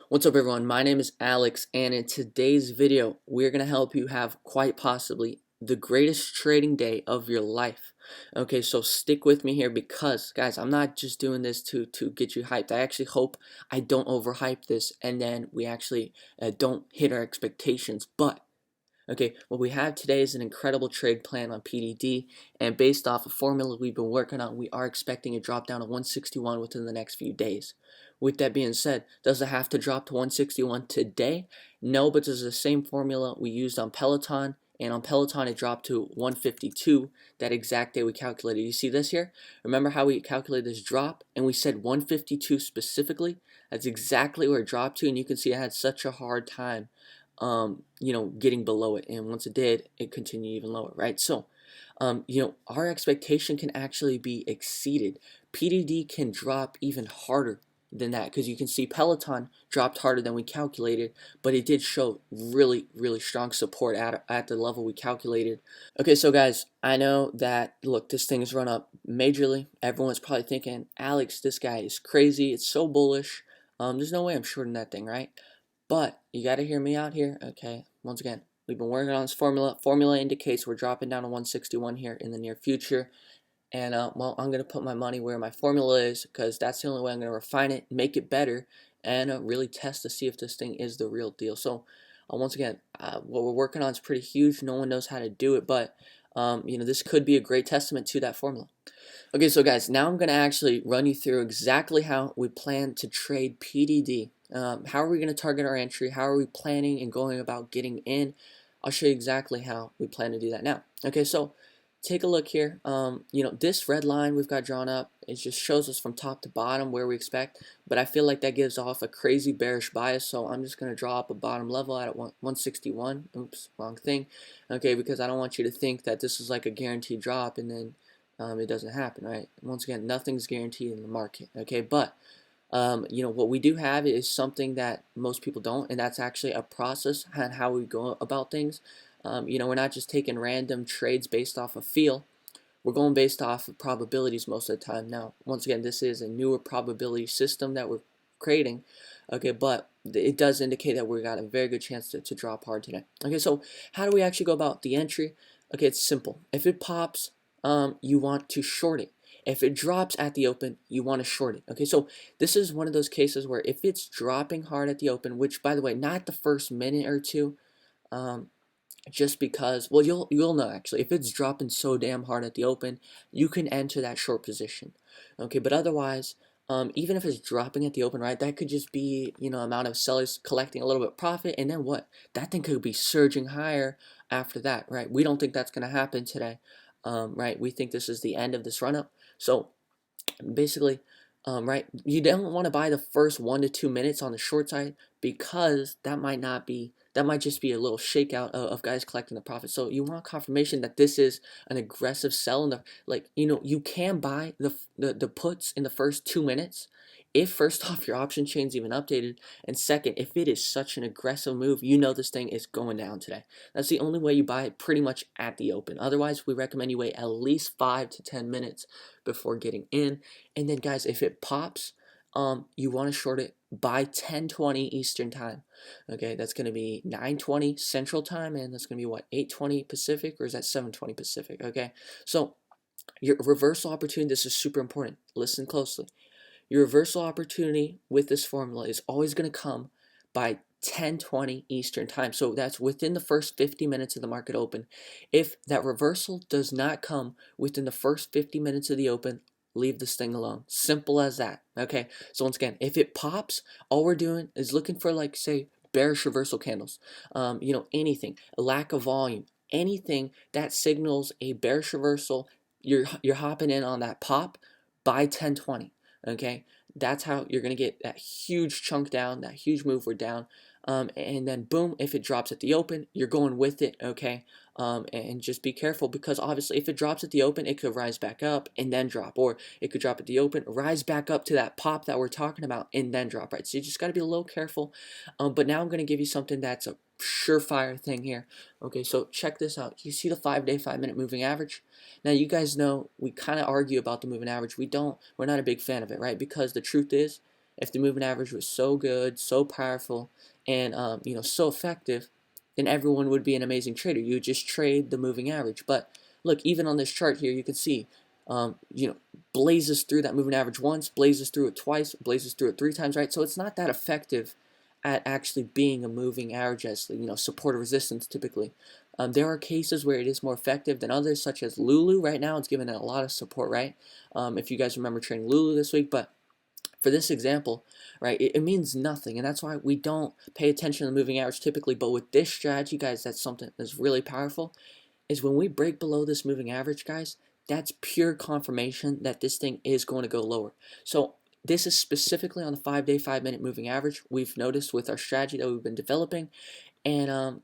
What's up everyone, my name is Alex and in today's video we're going to help you have quite possibly the greatest trading day of your life. Okay, so stick with me here because guys, I'm not just doing this to get you hyped. I actually hope I don't overhype this and then we actually don't hit our expectations. But okay, what we have today is an incredible trade plan on PDD, and based off a formula we've been working on, we are expecting a drop down to 161 within the next few days. With that being said, does it have to drop to 161 today? No, but this is the same formula we used on Peloton, and on Peloton it dropped to 152 that exact day we calculated. You see this here? Remember how we calculated this drop, and we said 152 specifically? That's exactly where it dropped to, and you can see I had such a hard time getting below it, and once it did, it continued even lower, right? So our expectation can actually be exceeded. PDD can drop even harder than that because you can see Peloton dropped harder than we calculated, but it did show really strong support at the level we calculated. Okay, so guys, I know that, look, this thing has run up majorly. Everyone's probably thinking, Alex, this guy is crazy, it's so bullish. There's no way I'm shorting that thing, right? But you got to hear me out here, okay? Once again, we've been working on this formula. Formula indicates we're dropping down to 161 here in the near future. And, well, I'm going to put my money where my formula is because that's the only way I'm going to refine it, make it better, and really test to see if this thing is the real deal. So, once again, what we're working on is pretty huge. No one knows how to do it, but, this could be a great testament to that formula. Okay, so guys, now I'm going to actually run you through exactly how we plan to trade PDD. How are we going to target our entry? How are we planning and going about getting in? I'll show you exactly how we plan to do that now. Okay, so take a look here. This red line we've got drawn up, it just shows us from top to bottom where we expect, but I feel like that gives off a crazy bearish bias, so I'm just going to draw up a bottom level at 161. Oops, wrong thing. Okay, because I don't want you to think that this is like a guaranteed drop and then it doesn't happen, right? Once again, nothing's guaranteed in the market, okay? But what we do have is something that most people don't, and that's actually a process and how we go about things. We're not just taking random trades based off of feel. We're going based off of probabilities most of the time. Now, once again, this is a newer probability system that we're creating, okay, but it does indicate that we got a very good chance to drop hard today. Okay, so how do we actually go about the entry? Okay, it's simple. If it pops, you want to short it. If it drops at the open, you want to short it. Okay, so this is one of those cases where if it's dropping hard at the open, which by the way, not the first minute or two, um, just because, well, you'll know actually if it's dropping so damn hard at the open, you can enter that short position. Okay, but otherwise, even if it's dropping at the open, right, that could just be amount of sellers collecting a little bit of profit, and then what? That thing could be surging higher after that, right? We don't think that's going to happen today, right? We think this is the end of this run up. So basically, right, you don't want to buy the first 1 to 2 minutes on the short side because that might just be a little shakeout of guys collecting the profit. So you want confirmation that this is an aggressive sell in the, like, you can buy the puts in the first 2 minutes if first off your option chain's even updated, and second, if it is such an aggressive move, this thing is going down today. That's the only way you buy it, pretty much at the open. Otherwise, we recommend you wait at least 5 to 10 minutes before getting in. And then guys, if it pops, you want to short it by 10:20 Eastern time. Okay, that's going to be 9:20 Central time, and that's going to be what, 8:20 Pacific, or is that 7:20 Pacific? Okay, so your reversal opportunity, this is super important. Listen closely. Your reversal opportunity with this formula is always going to come by 10:20 Eastern time. So that's within the first 50 minutes of the market open. If that reversal does not come within the first 50 minutes of the open, leave this thing alone. Simple as that. Okay. So once again, if it pops, all we're doing is looking for, like, say, bearish reversal candles. Anything, a lack of volume, anything that signals a bearish reversal, you're hopping in on that pop by 10:20. Okay, that's how you're going to get that huge chunk down, that huge move we're down. And then boom, if it drops at the open, you're going with it. Okay, and just be careful because obviously if it drops at the open, it could rise back up and then drop, or it could drop at the open, rise back up to that pop that we're talking about, and then drop, right? So you just got to be a little careful. But now I'm going to give you something that's a surefire thing here. Okay, so check this out. You see the 5-day, 5-minute moving average? Now you guys know we kind of argue about the moving average. We're not a big fan of it, right? Because the truth is, if the moving average was so good, so powerful, and so effective, then everyone would be an amazing trader. You would just trade the moving average. But look, even on this chart here, you can see, blazes through that moving average once, blazes through it twice, blazes through it 3 times, right? So it's not that effective at actually being a moving average as support or resistance typically. There are cases where it is more effective than others, such as Lulu. Right now, it's giving it a lot of support, right? If you guys remember trading Lulu this week, but for this example, right, it means nothing, and that's why we don't pay attention to the moving average typically. But with this strategy, guys, that's something that's really powerful. Is when we break below this moving average, guys, that's pure confirmation that this thing is going to go lower. So this is specifically on the 5-day, 5-minute moving average. We've noticed with our strategy that we've been developing, and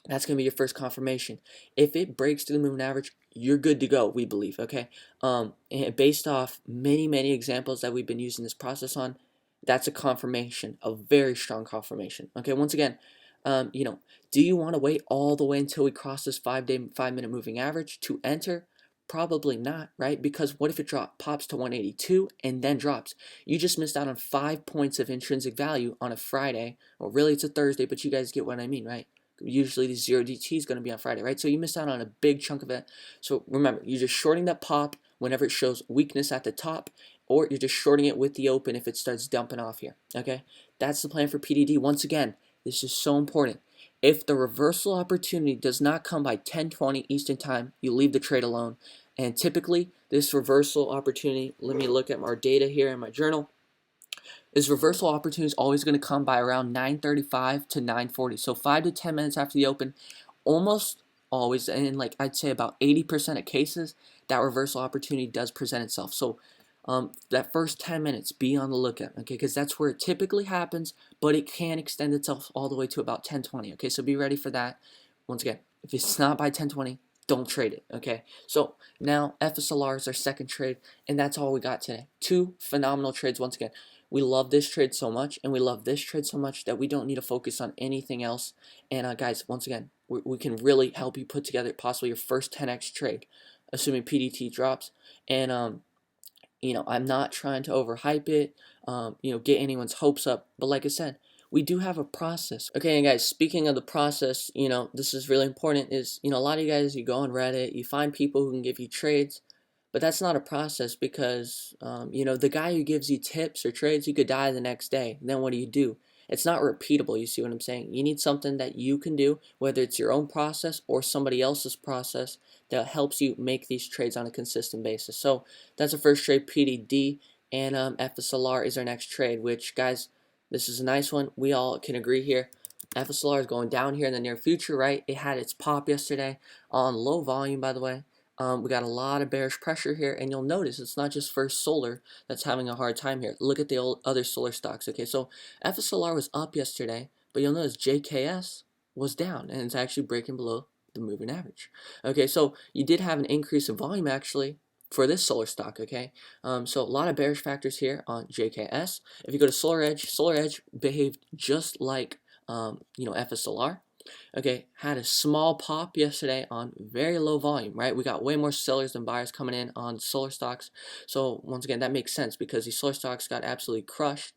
that's going to be your first confirmation. If it breaks through the moving average, you're good to go, we believe, okay? And based off many examples that we've been using this process on, that's a confirmation, a very strong confirmation. Okay, once again, do you want to wait all the way until we cross this 5-day, 5-minute moving average to enter? Probably not, right? Because what if it pops to 182 and then drops? You just missed out on 5 points of intrinsic value on a Friday. Well, really, it's a Thursday, but you guys get what I mean, right? Usually the 0DT is going to be on Friday, right? So you missed out on a big chunk of it. So remember, you're just shorting that pop whenever it shows weakness at the top, or you're just shorting it with the open if it starts dumping off here, okay? That's the plan for PDD. Once again, this is so important. If the reversal opportunity does not come by 10:20 Eastern Time, you leave the trade alone. And typically, this reversal opportunity, let me look at our data here in my journal, is reversal opportunity is always going to come by around 9:35 to 9:40. So 5 to 10 minutes after the open, almost always, and like I'd say about 80% of cases, that reversal opportunity does present itself. So that first 10 minutes, be on the lookout, okay, because that's where it typically happens, but it can extend itself all the way to about 10:20, okay, so be ready for that. Once again, if it's not by 10:20, don't trade it, okay? So now FSLR is our second trade, and that's all we got today. 2 phenomenal trades. Once again, we love this trade so much, and we love this trade so much that we don't need to focus on anything else. And guys, once again, we can really help you put together possibly your first 10x trade, assuming PDT drops. And I'm not trying to overhype it, get anyone's hopes up, but like I said, we do have a process. Okay, and guys, speaking of the process, this is really important, is, a lot of you guys, you go on Reddit, you find people who can give you trades, but that's not a process because, the guy who gives you tips or trades, you could die the next day. Then what do? It's not repeatable, you see what I'm saying? You need something that you can do, whether it's your own process or somebody else's process that helps you make these trades on a consistent basis. So that's our first trade, PDD, and FSLR is our next trade, which, guys, this is a nice one. We all can agree here. FSLR is going down here in the near future, right? It had its pop yesterday on low volume, by the way. We got a lot of bearish pressure here, and you'll notice it's not just First Solar that's having a hard time here. Look at the other solar stocks. Okay, so FSLR was up yesterday, but you'll notice JKS was down, and it's actually breaking below the moving average. Okay, so you did have an increase in volume actually for this solar stock. Okay, so a lot of bearish factors here on JKS. If you go to Solar Edge behaved just like FSLR. Okay, had a small pop yesterday on very low volume, right? We got way more sellers than buyers coming in on solar stocks. So once again, that makes sense because these solar stocks got absolutely crushed,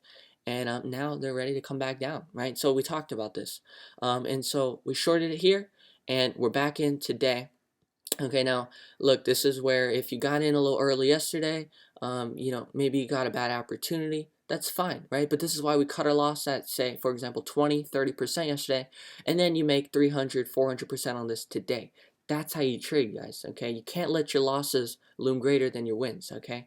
and now they're ready to come back down, right? So we talked about this, and so we shorted it here, and we're back in today. Okay, now look, this is where if you got in a little early yesterday, maybe you got a bad opportunity. That's fine, right? But this is why we cut our loss at, say, for example, 20, 30% yesterday, and then you make 300, 400% on this today. That's how you trade, guys, okay? You can't let your losses loom greater than your wins, okay?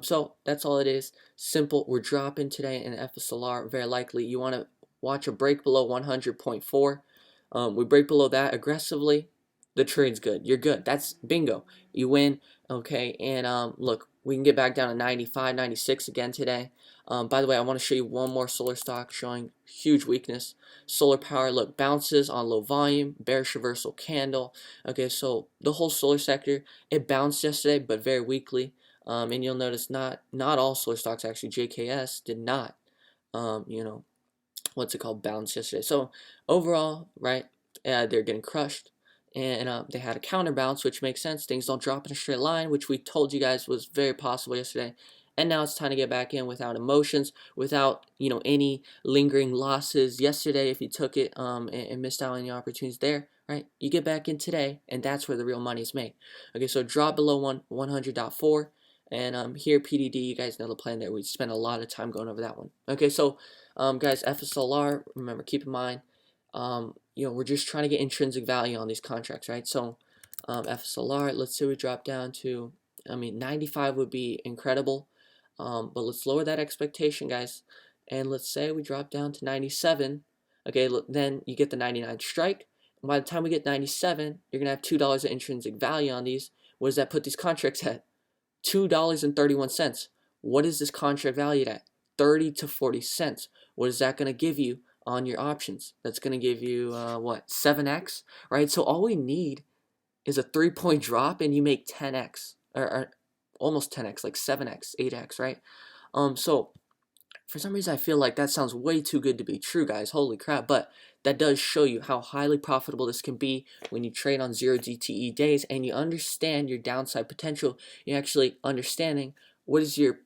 So that's all it is. Simple. We're dropping today in FSLR. Very likely you want to watch a break below 100.4. We break below that aggressively, the trade's good. You're good. That's bingo. You win. Okay, and look, we can get back down to 95, 96 again today. By the way, I want to show you one more solar stock showing huge weakness. Solar power, look, bounces on low volume, bearish reversal candle. Okay, so the whole solar sector, it bounced yesterday, but very weakly. And you'll notice not all solar stocks, actually, JKS did not, bounce yesterday. So overall, right, they're getting crushed. And they had a counter bounce, which makes sense. Things don't drop in a straight line, which we told you guys was very possible yesterday. and now it's time to get back in without emotions, without any lingering losses yesterday if you took it and missed out on the opportunities there. Right, you get back in today, and that's where the real money is made. Okay, so drop below 100.4. And here, PDD, you guys know the plan there. We spent a lot of time going over that one. Okay, so guys, FSLR, remember, keep in mind, we're just trying to get intrinsic value on these contracts, right? So FSLR, let's say we drop down to, 95 would be incredible, but let's lower that expectation, guys. And let's say we drop down to 97. Okay, then you get the 99 strike. And by the time we get 97, you're going to have $2 of intrinsic value on these. What does that put these contracts at? $2.31. What is this contract valued at? 30 to 40 cents. What is that going to give you on your options? That's going to give you what, 7x, right? So all we need is a 3-point drop and you make 10x or almost 10x, like 7x, 8x, right? So for some reason I feel like that sounds way too good to be true, guys. Holy crap. But that does show you how highly profitable this can be when you trade on 0 DTE days and you understand your downside potential. You're actually understanding what is your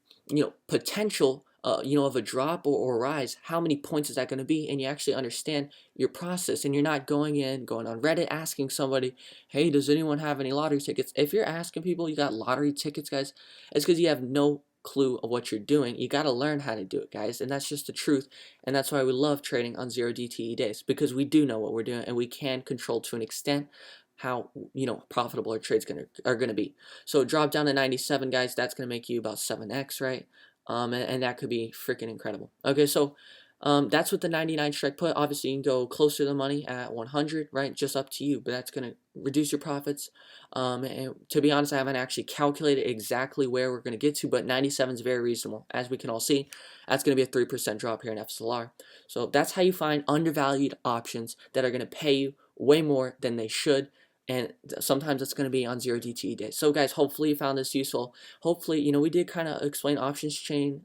potential of a drop or a rise. How many points is that going to be? And you actually understand your process, and you're not going on Reddit asking somebody, hey, does anyone have any lottery tickets? If you're asking people you got lottery tickets, guys, it's because you have no clue of what you're doing. You got to learn how to do it, guys, and that's just the truth. And that's why we love trading on 0 DTE days, because we do know what we're doing and we can control to an extent how profitable our trades are gonna be. So drop down to 97, guys. That's gonna make you about 7x, right? And that could be freaking incredible. Okay, so that's what the 99 strike put. Obviously, you can go closer to the money at 100, right? Just up to you, but that's going to reduce your profits. And to be honest, I haven't actually calculated exactly where we're going to get to, but 97 is very reasonable. As we can all see, that's going to be a 3% drop here in FSLR. So that's how you find undervalued options that are going to pay you way more than they should. And sometimes it's going to be on 0 DTE days. So guys, hopefully you found this useful. Hopefully, we did kind of explain options chain.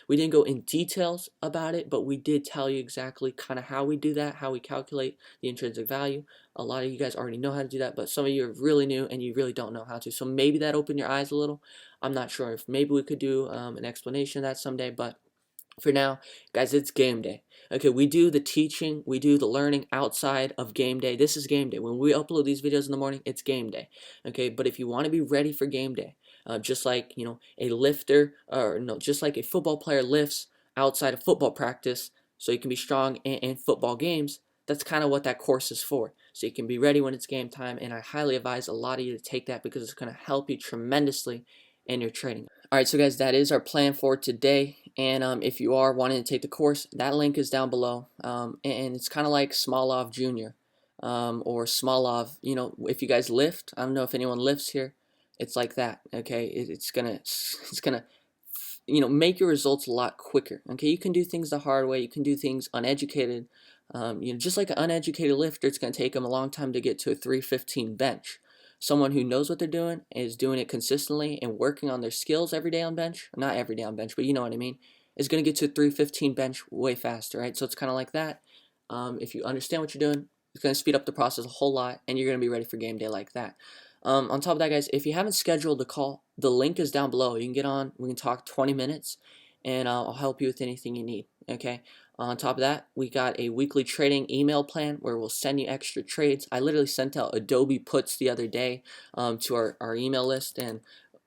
We didn't go in details about it, but we did tell you exactly kind of how we do that, how we calculate the intrinsic value. A lot of you guys already know how to do that, but some of you are really new and you really don't know how to. So maybe that opened your eyes a little. I'm not sure if maybe we could do an explanation of that someday, but for now, guys, it's game day. Okay, we do the teaching, we do the learning outside of game day. This is game day. When we upload these videos in the morning, it's game day. Okay, but if you want to be ready for game day, just like a lifter, or no, just like a football player lifts outside of football practice, so you can be strong in football games. That's kind of what that course is for. So you can be ready when it's game time, and I highly advise a lot of you to take that because it's going to help you tremendously in your trading. Alright, so guys, that is our plan for today, and if you are wanting to take the course, that link is down below, and it's kind of like Smolov Jr. Or Smolov, if you guys lift, I don't know if anyone lifts here, it's like that, okay, it's gonna make your results a lot quicker, okay, you can do things the hard way, you can do things uneducated, just like an uneducated lifter, it's gonna take them a long time to get to a 315 bench. Someone who knows what they're doing and is doing it consistently and working on their skills every day on bench, not every day on bench, but you know what I mean, is going to get to a 315 bench way faster, right? So it's kind of like that. If you understand what you're doing, it's going to speed up the process a whole lot, and you're going to be ready for game day like that. On top of that, guys, if you haven't scheduled the call, the link is down below. You can get on, we can talk 20 minutes, and I'll help you with anything you need, okay? On top of that, we got a weekly trading email plan where we'll send you extra trades. I literally sent out Adobe puts the other day to our email list, and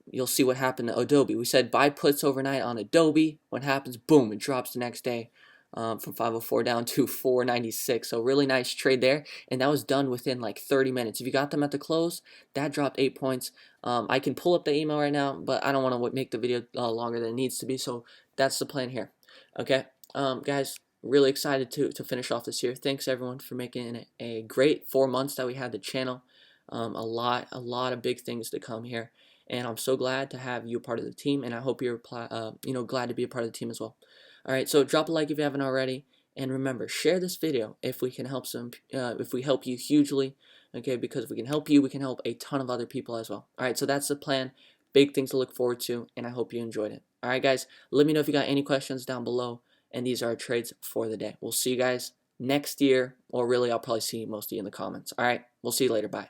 you'll see what happened to Adobe. We said buy puts overnight on Adobe. What happens? Boom, it drops the next day from 504 down to 496. So really nice trade there, and that was done within like 30 minutes. If you got them at the close, that dropped 8 points. I can pull up the email right now, but I don't want to make the video longer than it needs to be, so that's the plan here. Okay. Guys, really excited to finish off this year. Thanks everyone for making it a great 4 months that we had the channel. A lot of big things to come here, and I'm so glad to have you a part of the team, and I hope you're glad to be a part of the team as well. All right, so drop a like if you haven't already, and remember, share this video if we can help if we help you hugely. Okay, because if we can help you, we can help a ton of other people as well. All right, so that's the plan. Big things to look forward to, and I hope you enjoyed it. All right, guys, let me know if you got any questions down below. And these are our trades for the day. We'll see you guys next year, or really I'll probably see most of you in the comments. All right, we'll see you later. Bye.